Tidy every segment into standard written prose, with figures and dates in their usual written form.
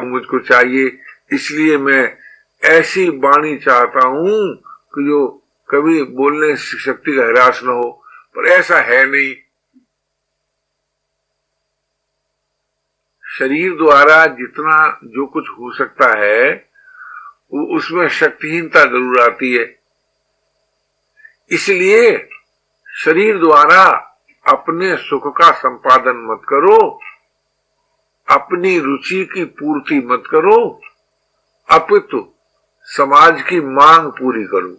मुझको चाहिए, इसलिए मैं ऐसी वाणी चाहता हूं कि जो कभी बोलने शक्ति का ह्रास न हो, पर ऐसा है नहीं। शरीर द्वारा जितना जो कुछ हो सकता है वो उसमें शक्तिहीनता जरूर आती है। इसलिए शरीर द्वारा अपने सुख का संपादन मत करो, अपनी रुचि की पूर्ति मत करो, अपितु समाज की मांग पूरी करो।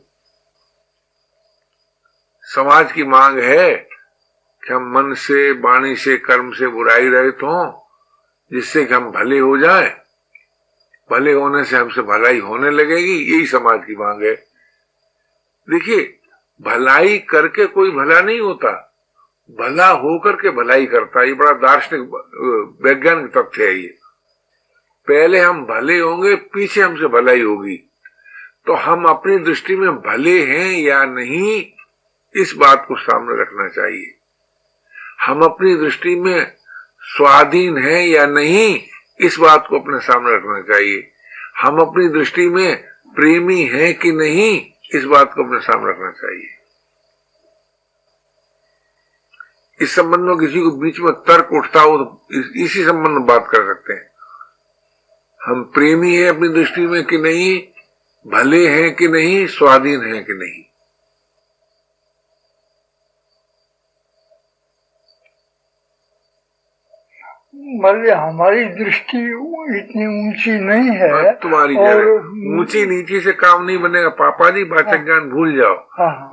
समाज की मांग है कि हम मन से, वाणी से, कर्म से बुराई रहित हों, जिससे कि हम भले हो जाएं। भले होने से हमसे भलाई होने लगेगी, यही समाज की मांग है। देखिए, भलाई करके कोई भला नहीं होता, भला होकर के भलाई करता है। ये बड़ा दार्शनिक वैज्ञानिक तथ्य है। ये पहले हम भले होंगे, पीछे हमसे भलाई होगी। तो हम अपनी दृष्टि में भले हैं या नहीं, इस बात को सामने रखना चाहिए। हम अपनी दृष्टि में स्वाधीन हैं या नहीं, इस बात को अपने सामने रखना चाहिए। हम अपनी दृष्टि में प्रेमी हैं कि नहीं, इस बात को अपने सामने रखना चाहिए। इस संबंध में किसी को बीच में तर्क उठता हो तो इसी संबंध में बात कर सकते हैं। हम प्रेमी हैं अपनी दृष्टि में कि नहीं, भले हैं कि नहीं, स्वाधीन हैं कि नहीं। मतलब हमारी दृष्टि इतनी ऊंची नहीं है। तुम्हारी और ऊंची नीची से काम नहीं बनेगा। पापा जी, वाचक ज्ञान भूल जाओ।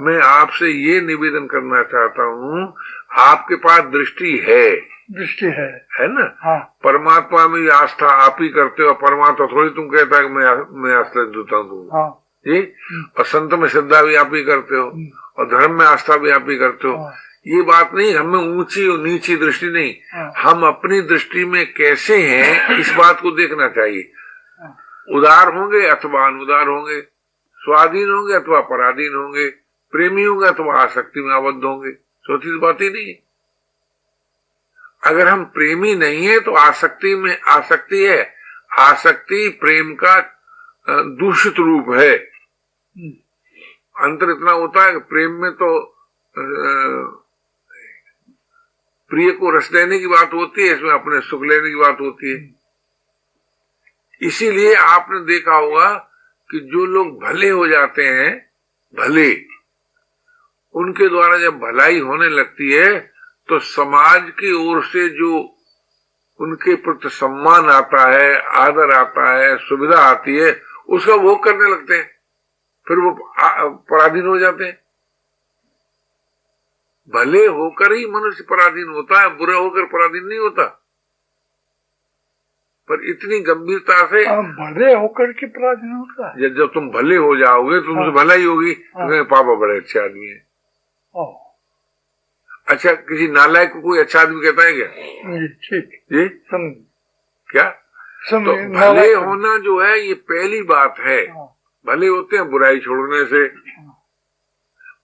मैं आपसे ये निवेदन करना चाहता हूँ, आपके पास दृष्टि है ना। परमात्मा में आस्था आप ही करते हो, परमात्मा थोड़ी तुम कहता है कि मैं आस्था देता हूँ जी। और संत में श्रद्धा भी आप ही करते हो, और धर्म में आस्था भी आप ही करते हो। ये बात नहीं, हमें ऊंची और नीची दृष्टि नहीं, हम अपनी दृष्टि में कैसे हैं इस बात को देखना चाहिए। उदार होंगे अथवा अनुदार होंगे, स्वाधीन होंगे अथवा पराधीन होंगे, प्रेमी होंगे अथवा आसक्ति में आबद्ध होंगे। चौथी बात ही नहीं। अगर हम प्रेमी नहीं है तो आसक्ति में आसक्ति है। आसक्ति प्रेम का दूषित रूप है। अंतर इतना होता है कि प्रेम में तो प्रिय को रस देने की बात होती है, इसमें अपने सुख लेने की बात होती है। इसीलिए आपने देखा होगा कि जो लोग भले हो जाते हैं, भले, उनके द्वारा जब भलाई होने लगती है तो समाज की ओर से जो उनके प्रति सम्मान आता है, आदर आता है, सुविधा आती है, उसका भोग करने लगते हैं, फिर वो पराधीन हो जाते हैं। भले होकर ही मनुष्य पराधीन होता है, बुरा होकर पराधीन नहीं होता। पर इतनी गंभीरता से भले होकर के पराधीन होता है। जब तुम भले हो जाओगे तुमसे भलाई होगी। पापा बड़े अच्छे आदमी है। अच्छा, किसी नालायक को कोई अच्छा आदमी कहता है क्या? ठीक जी, क्या तो भले होना जो है ये पहली बात है। भले होते हैं बुराई छोड़ने से,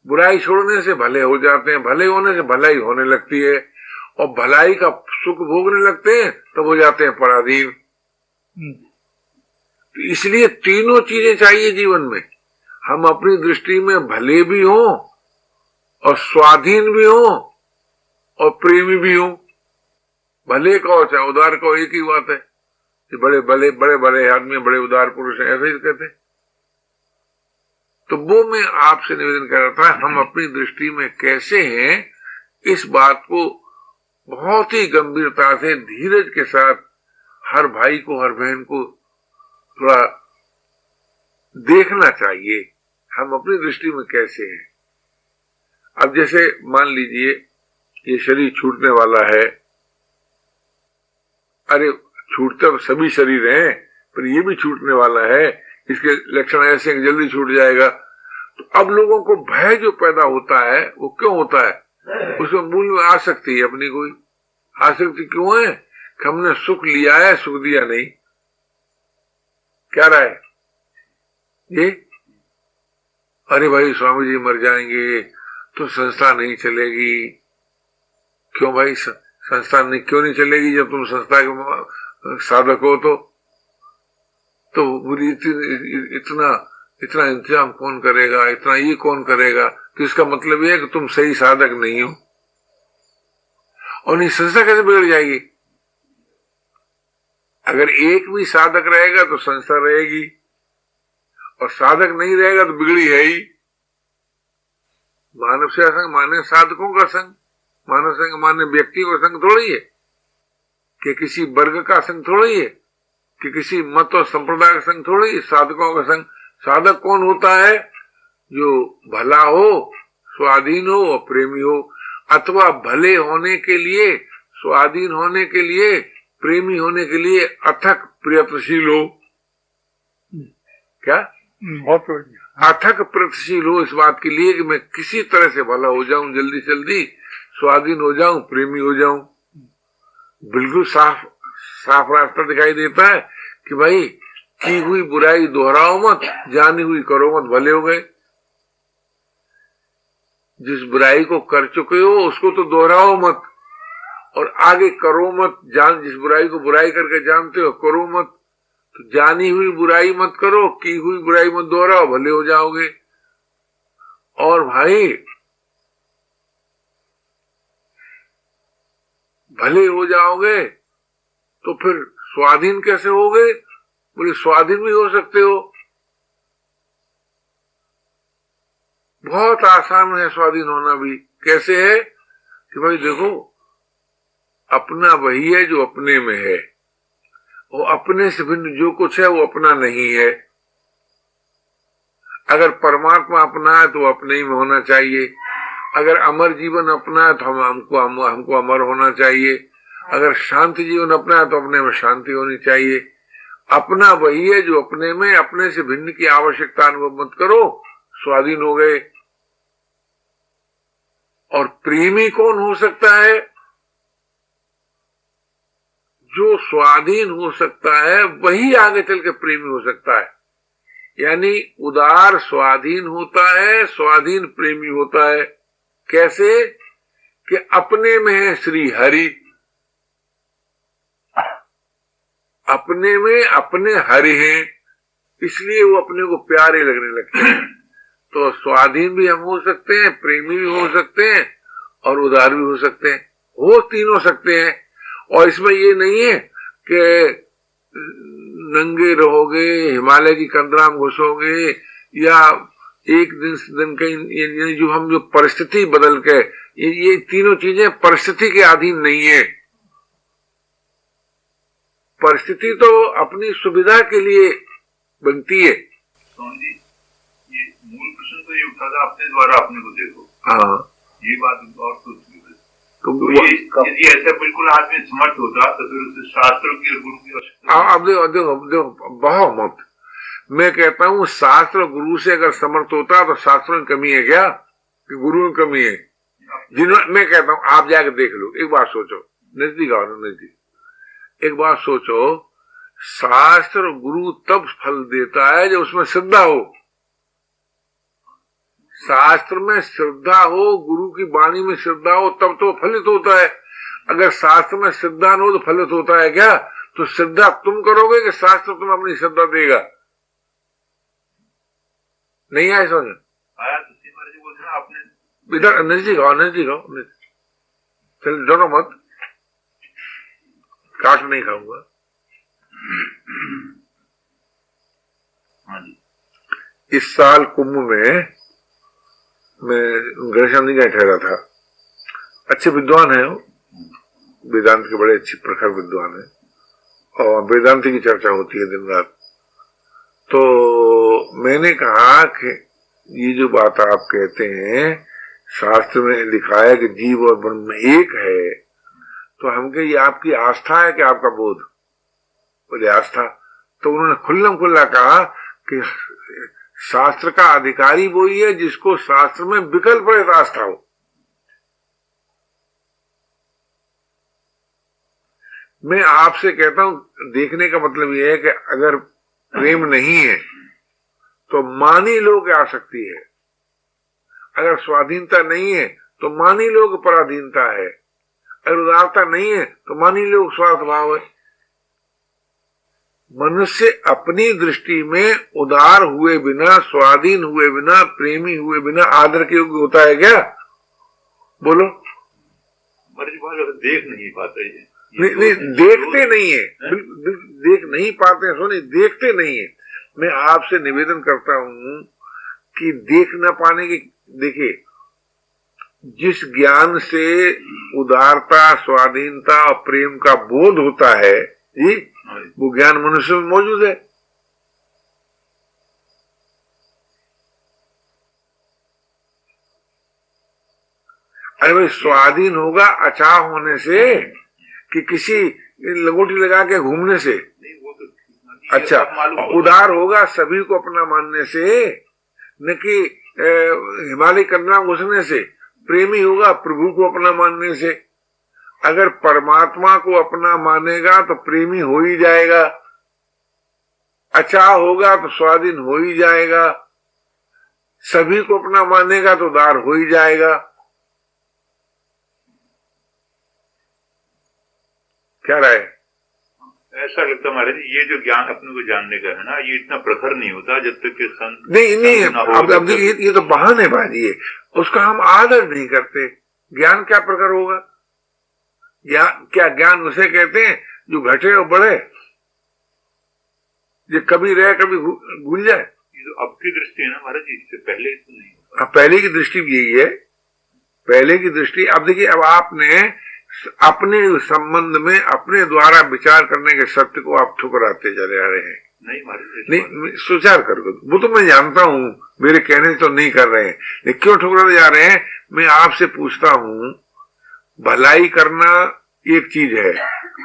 बुराई छोड़ने से भले हो जाते हैं, भले होने से भलाई होने लगती है, और भलाई का सुख भोगने लगते हैं तब हो जाते हैं पराधीन। तो इसलिए तीनों चीजें चाहिए जीवन में। हम अपनी दृष्टि में भले भी हों और स्वाधीन भी हों और प्रेमी भी हों। भले का और चाहे उदार का एक ही बात है कि बड़े बड़े आदमी, बड़े उदार पुरुष हैं, ऐसे ही कहते हैं। तो वो मैं आपसे निवेदन कर रहा था, हम अपनी दृष्टि में कैसे हैं, इस बात को बहुत ही गंभीरता से, धीरज के साथ हर भाई को, हर बहन को थोड़ा देखना चाहिए, हम अपनी दृष्टि में कैसे हैं। अब जैसे मान लीजिए ये शरीर छूटने वाला है। अरे छूटते सभी शरीर हैं, पर ये भी छूटने वाला है। इसके लक्षण ऐसे हैं कि जल्दी छूट जाएगा। तो अब लोगों को भय जो पैदा होता है वो क्यों होता है? उसमें मूल में आसक्ति है अपनी। कोई आसक्ति क्यों है कि हमने सुख लिया है, सुख दिया नहीं। क्या राय ये? अरे भाई स्वामी जी मर जाएंगे तो संस्था नहीं चलेगी। क्यों भाई संस्था क्यों नहीं चलेगी? जब तुम संस्था के साधक हो तो तो इतना इतना इंतजाम कौन करेगा, इतना ये कौन करेगा, तो इसका मतलब ये है कि तुम सही साधक नहीं हो। और नहीं, संस्था कैसे बिगड़ जाएगी? अगर एक भी साधक रहेगा तो संस्था रहेगी, और साधक नहीं रहेगा तो बिगड़ी है ही। मानव सेवा संघ माने साधकों का संघ, मानव संघ माने व्यक्ति का संघ थोड़ी है, कि किसी वर्ग का संघ थोड़ी है, कि किसी मत और संप्रदाय का संघ थोड़ी है। साधकों का संघ। साधक कौन होता है? जो भला हो, स्वाधीन हो और प्रेमी हो, अथवा भले होने के लिए, स्वाधीन होने के लिए, प्रेमी होने के लिए अथक प्रयत्नशील हो। क्या? बहुत बढ़िया। अथक प्रयत्नशील हो इस बात के लिए कि मैं किसी तरह से भला हो जाऊं, जल्दी जल्दी स्वाधीन हो जाऊं, प्रेमी हो जाऊं। बिल्कुल साफ साफ रास्ता दिखाई देता है कि भाई की हुई बुराई दोहराओ मत, जानी हुई करो मत, भले हो गए। जिस बुराई को कर चुके हो उसको तो दोहराओ मत, और आगे करो मत। जिस बुराई को बुराई करके जानते हो करो मत। तो जानी हुई बुराई मत करो, की हुई बुराई मत दोहराओ, भले हो जाओगे। और भाई भले हो जाओगे तो फिर स्वाधीन कैसे होगे? बोले स्वाधीन भी हो सकते हो। बहुत आसान है स्वाधीन होना भी। कैसे है? कि भाई देखो, अपना वही है जो अपने में है, वो अपने से भिन्न जो कुछ है वो अपना नहीं है। अगर परमात्मा अपना है तो अपने ही में होना चाहिए। अगर अमर जीवन अपना है तो हमको अमर होना चाहिए। अगर शांति जीवन अपना है तो अपने में शांति होनी चाहिए। अपना वही है जो अपने में, अपने से भिन्न की आवश्यकता अनुभव मत करो, स्वाधीन हो गए। और प्रेमी कौन हो सकता है? जो स्वाधीन हो सकता है वही आगे चल के प्रेमी हो सकता है। यानी उदार स्वाधीन होता है, स्वाधीन प्रेमी होता है। कैसे? कि अपने में है श्री हरि, अपने में अपने हरि हैं, इसलिए वो अपने को प्यारे लगने लगते हैं। तो स्वाधीन भी हम हो सकते हैं, प्रेमी भी हो सकते हैं, और उदार भी हो सकते हैं। हो तीनों सकते हैं। और इसमें ये नहीं है कि नंगे रहोगे, हिमालय की कंदरा में घुसोगे, या एक दिन कहीं, जो परिस्थिति बदल के, ये तीनों चीजें परिस्थिति के अधीन नहीं है। परिस्थिति तो अपनी सुविधा के लिए बनती है। जी, ये मूल प्रश्न तो ये उठा था अपने द्वारा अपने को देखो। हाँ, ये बात और तो यदि ऐसा बिल्कुल आदमी समर्थ होता तो फिर उसे शास्त्रों की और गुरु की आवश्यकता। अब देखो बहुत मत। मैं कहता हूँ शास्त्र गुरु से अगर समर्थ होता तो शास्त्रों में कमी है क्या, कि गुरु में कमी है? जिन्होंने, मैं कहता हूँ आप जाकर देख लो, एक बात सोचो, नजदीक आओ, नजदीक एक बात सोचो। शास्त्र गुरु तब फल देता है जब उसमें श्रद्धा हो। शास्त्र में श्रद्धा हो, गुरु की वाणी में श्रद्धा हो, तब तो फलित होता है। अगर शास्त्र में श्रद्धा न हो तो फलित होता है क्या? तो श्रद्धा तुम करोगे कि शास्त्र तुम अपनी श्रद्धा देगा? नहीं आया समझ? आया तो बोलते हैं आपने। इधर नजदीक आओ, नजदीक आओ, चल डरो मत, काट नहीं खाऊंगा। इस साल कुंभ में मैं गणेशानंद का ठहरा था। अच्छे विद्वान है, वेदांत के बड़े अच्छे प्रखर विद्वान है, और वेदांत की चर्चा होती है दिन रात। तो मैंने कहा कि ये जो बात आप कहते हैं, शास्त्र में लिखा है कि जीव और ब्रह्म एक है, तो हम कहे ये आपकी आस्था है कि आपका बोध? बोले आस्था। तो उन्होंने खुल्लम खुल्ला कहा कि शास्त्र का अधिकारी वही है जिसको शास्त्र में विकल्प रहित आस्था हो। मैं आपसे कहता हूं, देखने का मतलब यह है कि अगर प्रेम नहीं है तो मान ही लो कि आसक्ति है। अगर स्वाधीनता नहीं है तो मान ही लो कि पराधीनता है। अगर उदारता नहीं है तो मान ही लो स्वार्थ भाव है। मनुष्य अपनी दृष्टि में उदार हुए बिना, स्वाधीन हुए बिना, प्रेमी हुए बिना आदर के योग्य होता है क्या? बोलो। देख नहीं पाते ये। नहीं, देखते नहीं है, देख नहीं पाते, सुनिए, देखते नहीं है। मैं आपसे निवेदन करता हूं कि देख न पाने की, देखिए, जिस ज्ञान से उदारता, स्वाधीनता और प्रेम का बोध होता है जी, वो ज्ञान मनुष्य में मौजूद है। अरे भाई, स्वाधीन होगा अचाह होने से कि किसी लगोटी लगा के घूमने से? अच्छा, उदार होगा सभी को अपना मानने से, न कि हिमालय कन्या घुसने से। प्रेमी होगा प्रभु को अपना मानने से। अगर परमात्मा को अपना मानेगा तो प्रेमी हो ही जाएगा, अचाह होगा तो स्वाधीन हो ही जाएगा, सभी को अपना मानेगा तो उदार हो ही जाएगा। क्या राय? ऐसा लगता है महाराज, ये जो ज्ञान अपने को जानने का है ना, ये इतना प्रखर नहीं होता जब तक कि नहीं, अब देखिए, ये तो बहानेबाजी है, उसका हम आदर नहीं करते। ज्ञान क्या प्रखर होगा? क्या ज्ञान उसे कहते हैं जो घटे और बढ़े, जो कभी रहे कभी भूल जाए? ये तो अब की दृष्टि है ना महाराज, इससे पहले तो नहीं होता। पहले की दृष्टि भी यही है, पहले की दृष्टि। अब देखिए, अब आपने अपने संबंध में अपने द्वारा विचार करने के सत्य को आप ठुकराते चले आ रहे हैं। नहीं, सुचार करो, वो तो मैं जानता हूं, मेरे कहने से तो नहीं कर रहे हैं, लेकिन क्यों ठुकराते जा रहे हैं? मैं आपसे पूछता हूं, भलाई करना एक चीज है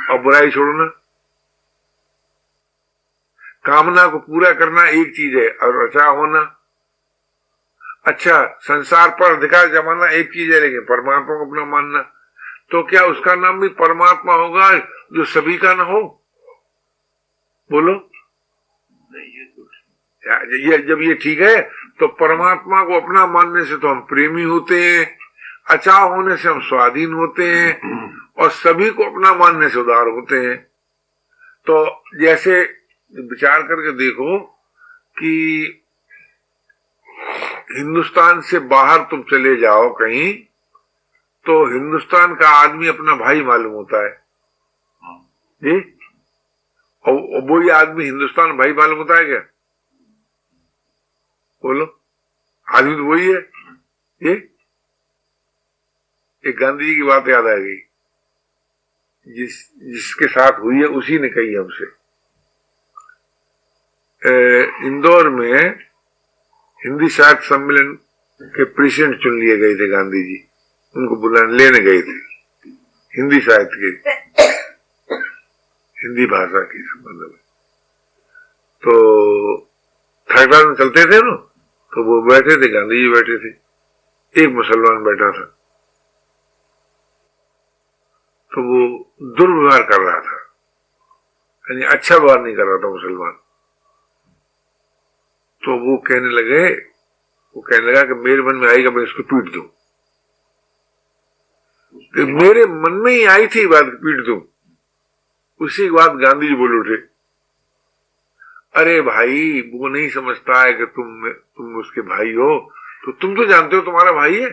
और बुराई छोड़ना, कामना को पूरा करना एक चीज है और अच्छा होना, अच्छा, संसार पर अधिकार जमाना एक चीज है, लेकिन परमात्मा को अपना मानना, तो क्या उसका नाम भी परमात्मा होगा जो सभी का ना हो? बोलो। ये जब ये ठीक है तो परमात्मा को अपना मानने से तो हम प्रेमी होते हैं, अचाह होने से हम स्वाधीन होते हैं, और सभी को अपना मानने से उदार होते हैं। तो जैसे विचार करके देखो कि हिंदुस्तान से बाहर तुम चले जाओ कहीं, तो हिंदुस्तान का आदमी अपना भाई मालूम होता है जी, और वही आदमी हिंदुस्तान भाई मालूम होता है क्या? बोलो। आदमी तो वही है। ये एक गांधी जी की बात याद आ गई, जिसके साथ हुई है उसी ने कही हमसे। इंदौर में हिंदी साहित्य सम्मेलन के प्रेसिडेंट चुन लिए गए थे गांधी जी, उनको बुलाने लेने गए थे, हिंदी साहित्य के, हिंदी भाषा की संबंध में। तो थर्ड क्लास में चलते थे ना, तो वो बैठे थे, गांधी जी बैठे थे, एक मुसलमान बैठा था, तो वो दुर्व्यवहार कर रहा था, यानी अच्छा व्यवहार नहीं कर रहा था मुसलमान। तो वो कहने लगा कि मेरे मन में आएगा मैं इसको पीट दूं। तो मेरे मन में ही आई थी बात, पीट दूं। उसी के बाद गांधी जी बोल उठे, अरे भाई, वो नहीं समझता है कि तुम उसके भाई हो, तो तुम तो जानते हो तुम्हारा भाई है,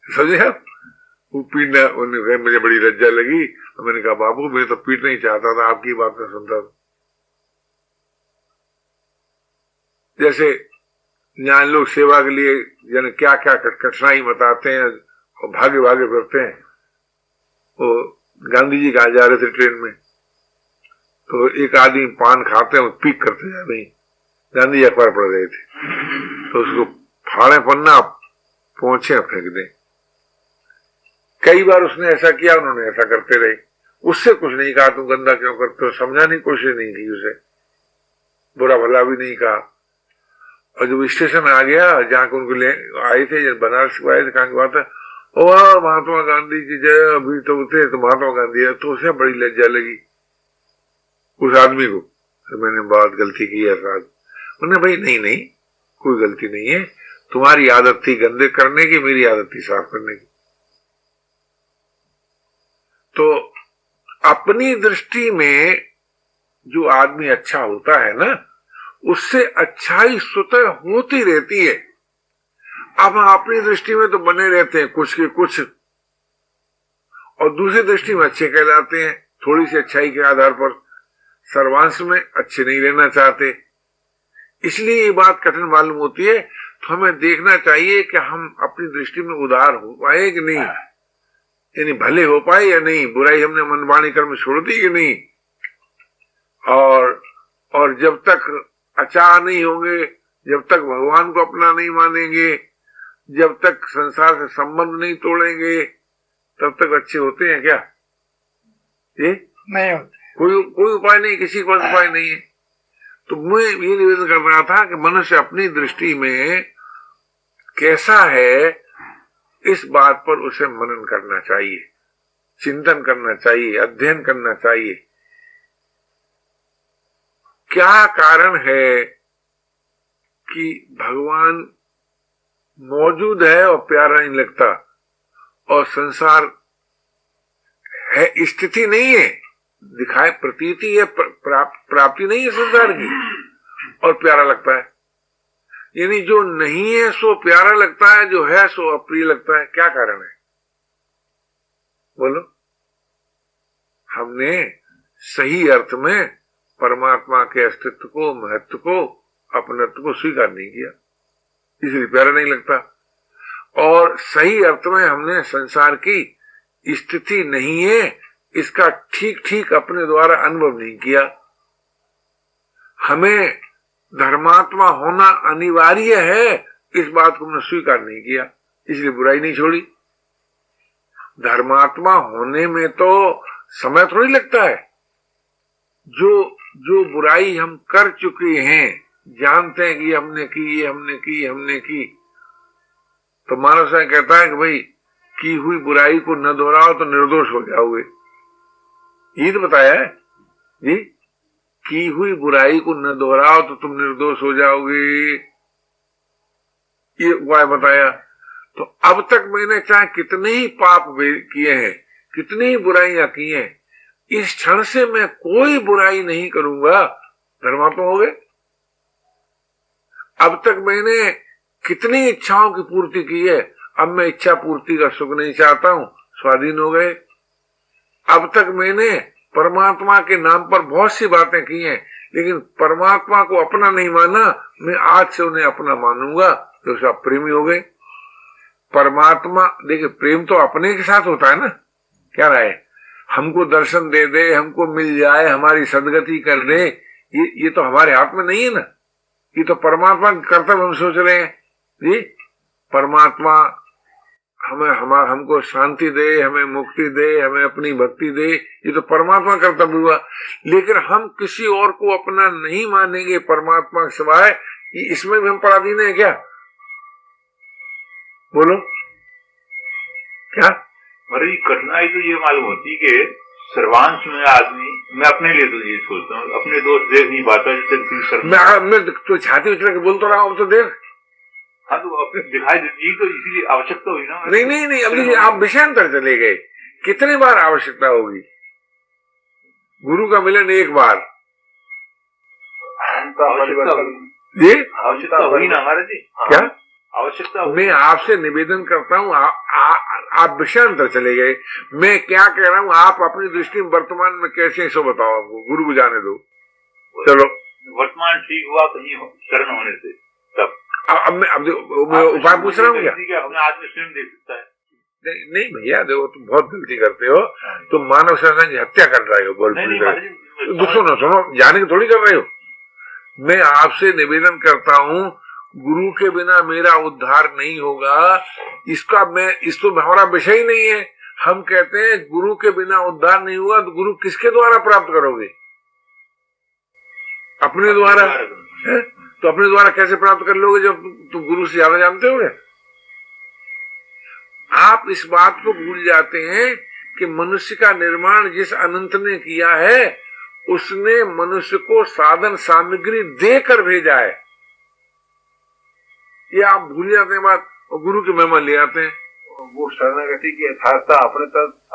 समझे आप? वो पीटना, मुझे बड़ी लज्जा लगी, तो मैंने कहा बाबू, मैं तो पीटना ही चाहता था, आपकी बात में सुनता था। जैसे यहाँ लोग सेवा के लिए यानी क्या क्या कठिनाई बताते हैं और भागे भागे करते हैं। वो गांधी जी कहा जा रहे थे ट्रेन में, तो एक आदमी पान खाते हैं, पीक करते जा रही, गांधी जी अखबार पढ़ रहे थे, तो उसको फाड़े पन्ना पहुंचे फेंक दें। कई बार उसने ऐसा किया, उन्होंने ऐसा करते रहे, उससे कुछ नहीं कहा तुम गंदा क्यों करते हो, समझाने की कोशिश नहीं की उसे, बुरा भला भी नहीं कहा। और जब स्टेशन आ गया जहाँ को उनको ले आए थे, बनारस को आए थे, कहाँ की बात है, ओ महात्मा गांधी की जय, अभी तो थे तो महात्मा गांधी है, तो उसे बड़ी लज्जा लगी उस आदमी को। तो मैंने बहुत गलती की है साहब। उन्होंने भाई नहीं कोई गलती नहीं है, तुम्हारी आदत थी गंदे करने की, मेरी आदत थी साफ करने की। तो अपनी दृष्टि में जो आदमी अच्छा होता है ना, उससे अच्छाई स्वतः होती रहती है। अब हम अपनी दृष्टि में तो बने रहते हैं कुछ के कुछ, और दूसरी दृष्टि में अच्छे कहलाते हैं थोड़ी सी अच्छाई के आधार पर, सर्वांश में अच्छे नहीं रहना चाहते। इसलिए ये बात कठिन मालूम होती है। तो हमें देखना चाहिए कि हम अपनी दृष्टि में उदार हो पाए कि नहीं, यानी भले हो पाए या नहीं, बुराई हमने मन वाणी कर्म छोड़ दी कि नहीं। और जब तक अचाह नहीं होंगे, जब तक भगवान को अपना नहीं मानेंगे, जब तक संसार से संबंध नहीं तोड़ेंगे, तब तक अच्छे होते हैं क्या? ये नहीं होते। कोई उपाय नहीं, किसी को उपाय नहीं है। तो मैं ये निवेदन कर रहा था कि मनुष्य अपनी दृष्टि में कैसा है, इस बात पर उसे मनन करना चाहिए, चिंतन करना चाहिए, अध्ययन करना चाहिए। क्या कारण है कि भगवान मौजूद है और प्यारा नहीं लगता, और संसार है स्थिति नहीं है, दिखाए प्रतीति है, प्राप्ति नहीं है संसार की, और प्यारा लगता है। यानी जो नहीं है सो प्यारा लगता है, जो है सो अप्रिय लगता है। क्या कारण है बोलो? हमने सही अर्थ में परमात्मा के अस्तित्व को, महत्व को, अपनत्व को स्वीकार नहीं किया, इसलिए प्यारा नहीं लगता। और सही अर्थ में हमने संसार की स्थिति नहीं है इसका ठीक ठीक अपने द्वारा अनुभव नहीं किया। हमें धर्मात्मा होना अनिवार्य है, इस बात को हमने स्वीकार नहीं किया, इसलिए बुराई नहीं छोड़ी। धर्मात्मा होने में तो समय थोड़ी लगता है। जो बुराई हम कर चुके हैं, जानते हैं कि हमने की, तो मानव साहब कहता है कि भाई की हुई बुराई को न दोहराओ तो निर्दोष हो जाओगे। ये तो बताया है जी, की हुई बुराई को न दोहराओ तो तुम निर्दोष हो जाओगे, ये उपाय बताया। तो अब तक मैंने चाहे कितने ही पाप किए हैं, कितनी ही बुराइयां की हैं, इस क्षण से मैं कोई बुराई नहीं करूंगा, धर्मात्मा हो गए। अब तक मैंने कितनी इच्छाओं की पूर्ति की है, अब मैं इच्छा पूर्ति का सुख नहीं चाहता हूं, स्वाधीन हो गए। अब तक मैंने परमात्मा के नाम पर बहुत सी बातें की हैं, लेकिन परमात्मा को अपना नहीं माना, मैं आज से उन्हें अपना मानूंगा, तो सब प्रेमी हो गए। परमात्मा देखिए, प्रेम तो अपने के साथ होता है ना, क्या राय? हमको दर्शन दे दे, हमको मिल जाए, हमारी सदगति कर दे, ये तो हमारे हाथ में नहीं है ना, ये तो परमात्मा का कर्तव्य हम सोच रहे हैं जी। परमात्मा हमको शांति दे, हमें मुक्ति दे, हमें अपनी भक्ति दे, ये तो परमात्मा का कर्तव्य हुआ। लेकिन हम किसी और को अपना नहीं मानेंगे परमात्मा के सिवाय, इसमें भी हम पराधीन है क्या? बोलो क्या? मेरी कठिनाई तो ये मालूम होती कि सर्वांश में आदमी, मैं अपने लिए तो ये सोचता हूँ, अपने दोस्त देख नहीं पाता, जैसे मैं तो छाती उछल के बोल तो रहा हूँ, तो देख। हाँ, तो अपने दिखाई देती, तो इसीलिए आवश्यकता हुई ना। नहीं, अभी आप विषयांतर चले गए। कितने बार आवश्यकता होगी? गुरु का मिलन एक बार, ये आवश्यकता हुई ना हमारे जी। क्या आवश्यकता? मैं आपसे निवेदन करता हूँ, आप विषयांतर चले गए। मैं क्या कह रहा हूँ, आप अपनी दृष्टि में वर्तमान में कैसे, सो बताओ। आपको गुरु को जाने दो, चलो। वर्तमान ठीक हुआ कहीं शरण होने से, तब अब मैं उपाय पूछ रहा हूँ क्या? अपने आदमी स्वयं देख सकता है। नहीं भैया, देखो तुम बहुत गलती करते हो, तुम मानव संसाधन की हत्या कर रहे हो। बोल सुनो, जाने की थोड़ी कर रहे हो। मैं आपसे निवेदन करता हूँ, गुरु के बिना मेरा उद्धार नहीं होगा, इसको हमारा विषय ही नहीं है। हम कहते हैं गुरु के बिना उद्धार नहीं होगा, तो गुरु किसके द्वारा प्राप्त करोगे? अपने द्वारा। तो अपने द्वारा कैसे प्राप्त कर लोगे जब तुम गुरु से ज्यादा जानते होगे? आप इस बात को भूल जाते हैं कि मनुष्य का निर्माण जिस अनंत ने किया है, उसने मनुष्य को साधन सामग्री देकर भेजा है। ये आप भूल जाते हैं बात, और गुरु की महिमा ले आते हैं। वो शरणागति की यथार्थता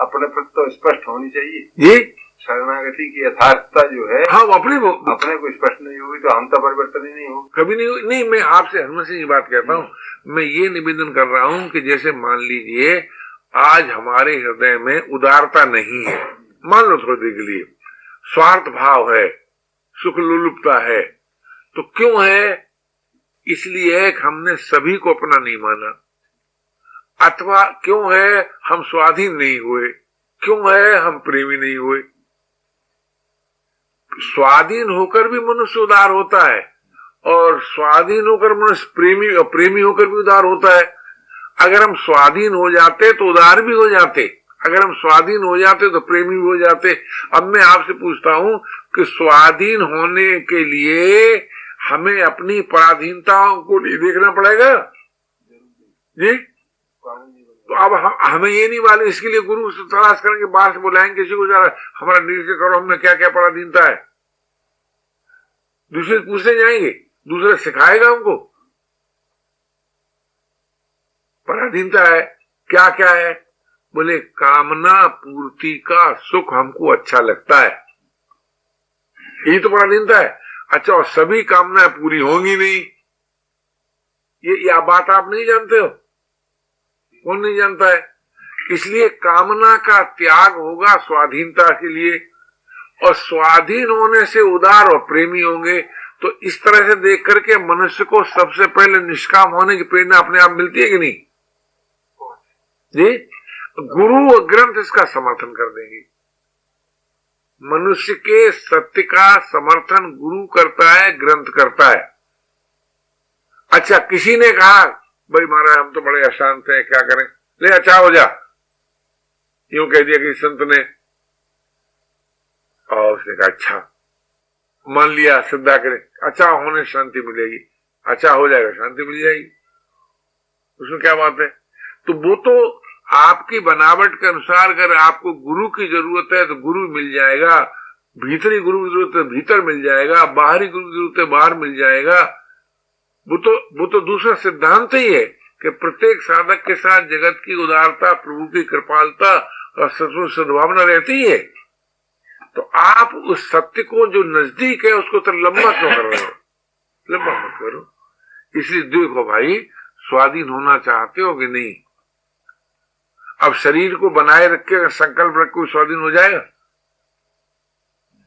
अपने पर तो स्पष्ट होनी चाहिए। ये शरणागति की यथार्थता जो है, हाँ, वो अपने को स्पष्ट नहीं होगी तो हम तो परिवर्तन ही नहीं होगा, कभी नहीं। नहीं, मैं आपसे हमेशा ये बात कहता हूँ, मैं ये निवेदन कर रहा हूँ कि जैसे मान लीजिए आज हमारे हृदय में उदारता नहीं है, मान लो थोड़ी देर के लिए, स्वार्थ भाव है, सुख लुलुपता है, तो क्यों है? इसलिए हमने सभी को अपना नहीं माना, अथवा क्यों है हम स्वाधीन नहीं हुए, क्यों है हम प्रेमी नहीं हुए। स्वाधीन होकर भी मनुष्य उदार होता है, और स्वाधीन होकर मनुष्य प्रेमी और प्रेमी होकर भी उदार होता है। अगर हम स्वाधीन हो जाते तो उदार भी हो जाते, अगर हम स्वाधीन हो जाते तो प्रेमी भी हो जाते। अब मैं आपसे पूछता हूं कि स्वाधीन होने के लिए हमें अपनी पराधीनताओं को नहीं देखना पड़ेगा जी? तो अब हमें ये नहीं मालूम, इसके लिए गुरु से तलाश करेंगे, बाहर से बुलाएंगे किसी को, जरा हमारा निरीक्षण करो हमें क्या क्या पराधीनता है। दूसरे पूछने जाएंगे, दूसरे सिखाएगा हमको पराधीनता है क्या क्या है। बोले कामना पूर्ति का सुख हमको अच्छा लगता है, यही तो पराधीनता है। अच्छा, और सभी कामनाएं पूरी होंगी नहीं, ये बात आप नहीं जानते हो? कौन नहीं जानता है? इसलिए कामना का त्याग होगा स्वाधीनता के लिए, और स्वाधीन होने से उदार और प्रेमी होंगे। तो इस तरह से देख करके मनुष्य को सबसे पहले निष्काम होने की प्रेरणा अपने आप मिलती है कि नहीं जी? गुरु और ग्रंथ इसका समर्थन कर देंगे। मनुष्य के सत्य का समर्थन गुरु करता है, ग्रंथ करता है। अच्छा, किसी ने कहा भाई महाराज हम तो बड़े अशांत हैं, क्या करें, ले अच्छा हो जा, यूं कह दिया कि संत ने, और उसने कहा अच्छा, मान लिया श्रद्धा करें, अच्छा होने शांति मिलेगी, अच्छा हो जाएगा, शांति मिल जाएगी, उसमें क्या बात है। तो वो तो आपकी बनावट के अनुसार अगर आपको गुरु की जरूरत है तो गुरु मिल जाएगा, भीतरी गुरु की जरूरत है भीतर मिल जाएगा, बाहरी गुरु की जरूरत है बाहर मिल जाएगा। वो तो दूसरा सिद्धांत ही है कि प्रत्येक साधक के साथ जगत की उदारता, प्रभु की कृपालता और सचमुच सद्भावना रहती है। तो आप उस सत्य को जो नजदीक है उसको तो लंबा क्यों कर रहे हो? लंबा मत करो। इसलिए देखो भाई, स्वाधीन होना चाहते हो कि नहीं? अब शरीर को बनाए रख के अगर संकल्प रख कोई स्वाधीन हो जाएगा?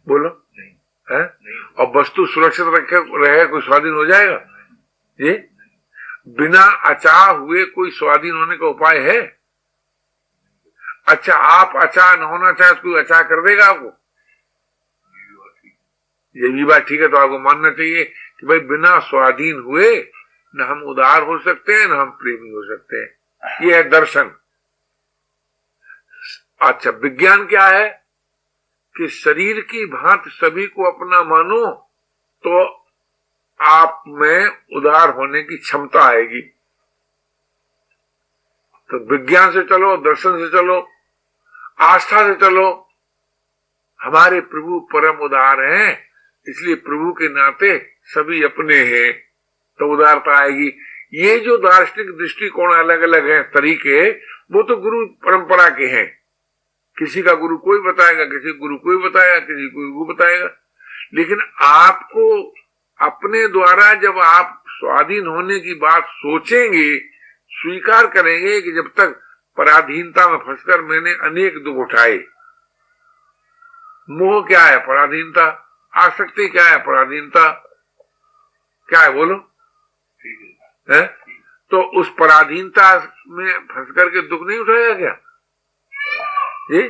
बोलो नहीं है? और वस्तु सुरक्षित रखे रहे कोई स्वाधीन हो जाएगा? ये बिना अचाह हुए कोई स्वाधीन होने का उपाय है? अच्छा, आप अचाह न होना चाहे तो कोई अचाह कर देगा आपको? ये भी बात ठीक है। तो आपको मानना चाहिए कि भाई बिना स्वाधीन हुए न हम उदार हो सकते हैं न हम प्रेमी हो सकते हैं। ये है दर्शन। अच्छा, विज्ञान क्या है कि शरीर की भांति सभी को अपना मानो तो आप में उदार होने की क्षमता आएगी। तो विज्ञान से चलो, दर्शन से चलो, आस्था से चलो। हमारे प्रभु परम उदार हैं, इसलिए प्रभु के नाते सभी अपने हैं, तो उदारता आएगी। ये जो दार्शनिक दृष्टिकोण अलग अलग हैं, तरीके, वो तो गुरु परंपरा के हैं। किसी का गुरु कोई बताएगा, किसी गुरु कोई बताएगा, किसी को बताएगा। लेकिन आपको अपने द्वारा जब आप स्वाधीन होने की बात सोचेंगे, स्वीकार करेंगे कि जब तक पराधीनता में फंसकर मैंने अनेक दुख उठाए। मोह क्या है? पराधीनता। आसक्ति क्या है? पराधीनता। क्या है बोलो? है? तो उस पराधीनता में फंस करके दुख नहीं उठाया क्या? ये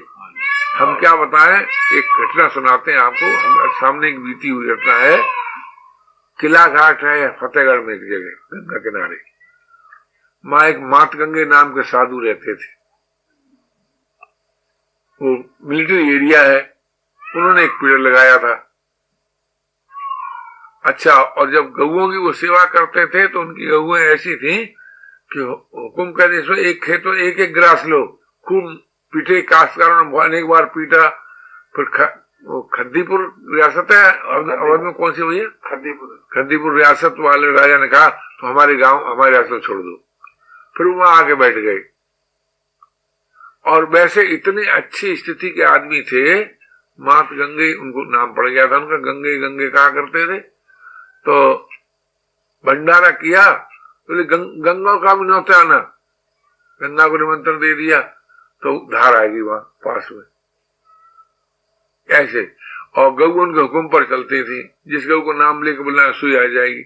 हम क्या बताएं, एक घटना सुनाते हैं आपको। हमारे सामने एक बीती हुई घटना है। किला घाट है फतेहगढ़ में एक जगह, गंगा किनारे। मां एक मात गंगे नाम के साधु रहते थे। वो मिलिट्री एरिया है, उन्होंने एक पेड़ लगाया था। अच्छा, और जब गऊओं की वो सेवा करते थे तो उनकी गऊएं ऐसी थी कि हुकुम कर इसमें एक खेत में एक एक ग्रास लो। खूब पीटे, काश्तकारों ने अनेक बार पीटा। फिर वो खद्दीपुर रियासत है अवध में, कौन सी हुई है? खद्दीपुर रियासत वाले राजा ने कहा तो हमारे गांव हमारे रियासत छोड़ दो। फिर वहां आके बैठ गए। और वैसे इतनी अच्छी स्थिति के आदमी थे, मात गंगे उनको नाम पड़ गया था उनका, गंगे गंगे कहा करते थे। तो भंडारा किया तो गंगा का भी न्योता आना, गंगा को निमंत्रण दे दिया तो धार आएगी वहां पास में ऐसे। और गऊ उनके हुक्म पर चलती थी, जिस गऊ को नाम लेकर बुलाया सुई आ जाएगी।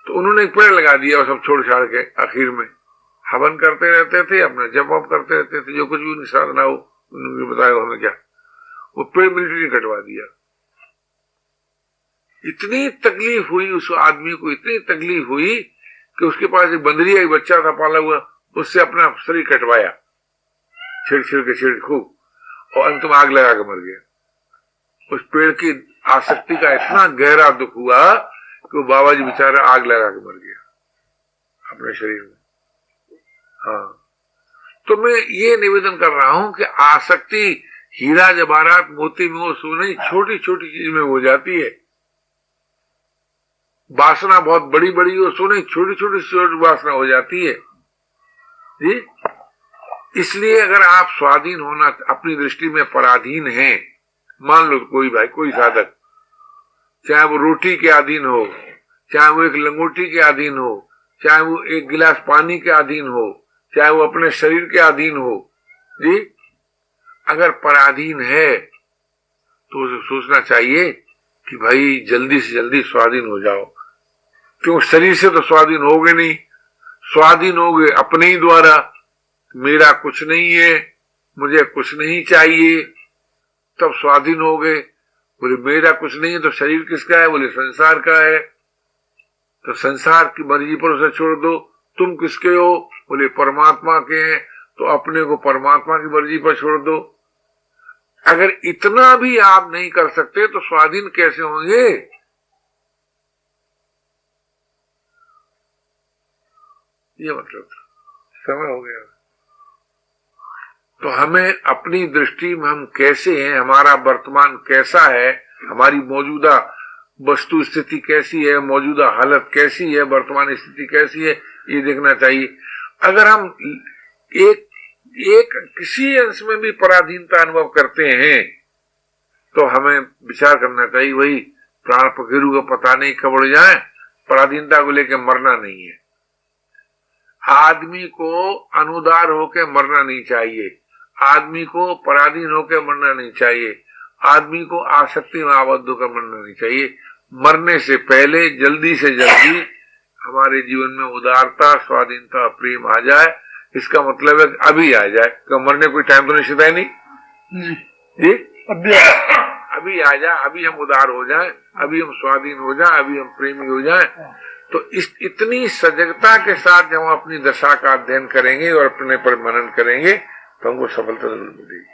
तो उन्होंने एक पेड़ लगा दिया और सब छोड़ छाड़ के आखिर में हवन करते रहते थे, अपना जप वप करते रहते थे, जो कुछ भी निशान ना हो उन्होंने बताया उन्होंने क्या, वो पेड़ मिलिट्री ने कटवा दिया। इतनी तकलीफ हुई उस आदमी को, इतनी तकलीफ हुई कि उसके पास एक बंदरिया एक बच्चा था पाला हुआ, उससे अपना शरीर कटवाया, छिड़ खूब, और अंत में आग लगा के मर गया। उस पेड़ की आसक्ति का इतना गहरा दुख हुआ कि वो बाबा जी बेचारा आग लगा के मर गया अपने शरीर में। हाँ, तो मैं ये निवेदन कर रहा हूं कि आसक्ति हीरा जवाहरात मोती में वो सोने छोटी छोटी चीज में हो जाती है। वासना बहुत बड़ी बड़ी हो, सोने छोटी छोटी वासना हो जाती है जी। इसलिए अगर आप स्वाधीन होना अपनी दृष्टि में पराधीन हैं, मान लो कोई भाई कोई साधक, चाहे वो रोटी के अधीन हो, चाहे वो एक लंगोटी के अधीन हो, चाहे वो एक गिलास पानी के अधीन हो, चाहे वो अपने शरीर के अधीन हो जी, अगर पराधीन है तो उसे सोचना चाहिए कि भाई जल्दी से जल्दी स्वाधीन हो जाओ। क्यों, शरीर से तो स्वाधीन होगे नहीं, स्वाधीन होगे अपने ही द्वारा। मेरा कुछ नहीं है, मुझे कुछ नहीं चाहिए, तब स्वाधीन हो गए। बोले मेरा कुछ नहीं है तो शरीर किसका है, बोले संसार का है, तो संसार की मर्जी पर उसे छोड़ दो। तुम किसके हो, बोले परमात्मा के हैं, तो अपने को परमात्मा की मर्जी पर छोड़ दो। अगर इतना भी आप नहीं कर सकते तो स्वाधीन कैसे होंगे। ये मतलब समय हो गया। तो हमें अपनी दृष्टि में हम कैसे हैं, हमारा वर्तमान कैसा है, हमारी मौजूदा वस्तु स्थिति कैसी है, मौजूदा हालत कैसी है, वर्तमान स्थिति कैसी है, ये देखना चाहिए। अगर हम एक किसी अंश में भी पराधीनता अनुभव करते हैं तो हमें विचार करना चाहिए, वही प्राण पखेरु का पता नहीं कब उड़ जाए, पराधीनता को लेकर मरना नहीं है। आदमी को अनुदार होकर मरना नहीं चाहिए, आदमी को पराधीन होकर मरना नहीं चाहिए, आदमी को आसक्ति में आबद्ध होकर मरना नहीं चाहिए। मरने से पहले जल्दी से जल्दी हमारे जीवन में उदारता, स्वाधीनता, प्रेम आ जाए। इसका मतलब है कि अभी आ जाए, तो मरने कोई टाइम तो निश्चित है नहीं जी, अभी आ जाए, अभी हम उदार हो जाएं, अभी हम स्वाधीन हो जाएं, अभी हम प्रेमी हो जाएं। तो इतनी सजगता के साथ जब हम अपनी दशा का अध्ययन करेंगे और अपने पर मनन करेंगे तो हमको सफलता जरूर मिलेगी।